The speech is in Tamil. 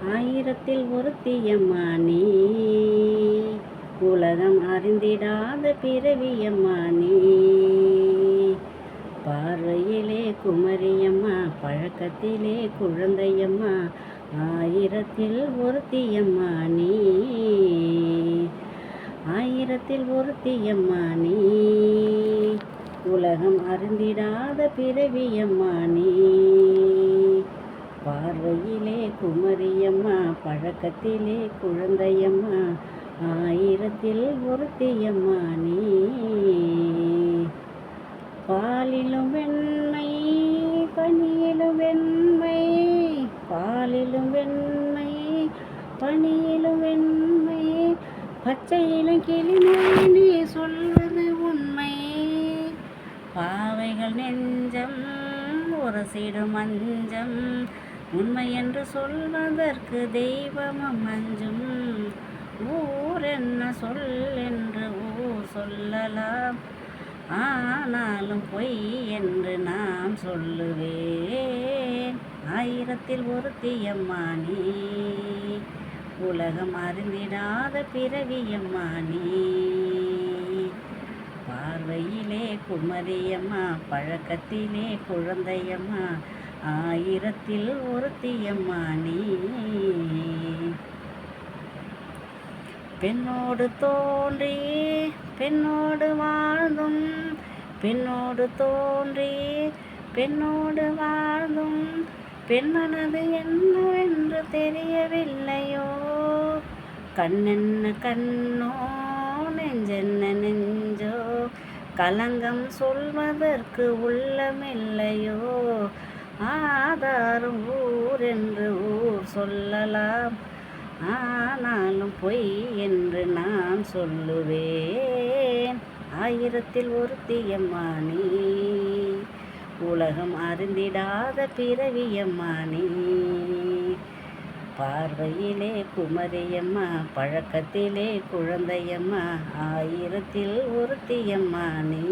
ஆயிரத்தில் ஒருத்தியம்மா நீ, உலகம் அறிந்திடாத பிறவியம்மா நீ. பார்வையிலே குமரியம்மா, பழக்கத்திலே குழந்தையம்மா, ஆயிரத்தில் ஒருத்தியம்மா நீ. ஆயிரத்தில் ஒருத்தியம்மா நீ, உலகம் அறிந்திடாத பிறவியம்மா நீ. பார்வையிலே குமரியம்மா, பழக்கத்திலே குழந்தையம்மா, ஆயிரத்தில் ஒருத்தியம்மா நீ. பாலிலும் வெண்மை பனியிலும் வெண்மை, பாலிலும் வெண்மை பனியிலும் வெண்மை, பச்சையிலும் கிளிமொழி நீ சொல்வது உண்மை. பாவைகள் நெஞ்சம் உரசிடும் மஞ்சம், உண்மை என்று சொல்வதற்கு தெய்வமும் அஞ்சும். ஊர் என்ன சொல் என்று ஊர் சொல்லலாம், ஆனாலும் பொய் என்று நான் சொல்லுவேன். ஆயிரத்தில் ஒருத்தியம்மா நீ, உலகம் அறிந்திடாத பிறவியம்மா நீ. பார்வையிலே குமரியம்மா, பழக்கத்திலே குழந்தையம்மா, ஆயிரத்தில் ஒருத்தியம்மா நீ. பெண்ணோடு தோன்றி பெண்ணோடு வாழ்ந்தும், பெண்ணோடு தோன்றி பெண்ணோடு வாழ்ந்தும், பெண்மனது என்னவென்று தெரியவில்லையோ. கண்ணென்ன கண்ணோ, நெஞ்சென்ன நெஞ்சோ, கலங்கம் சொல்வதற்கு உள்ளமில்லையோ. ஆதாரம் ஊர் என்று ஊர் சொல்லலாம், ஆனாலும் பொய் என்று நான் சொல்லுவேன். ஆயிரத்தில் ஒருத்தியம்மா நீ, உலகம் அறிந்திடாத பிறவியம்மா நீ. பார்வையிலே குமரியம்மா, பழக்கத்திலே குழந்தையம்மா, ஆயிரத்தில் ஒருத்தியம்மா நீ.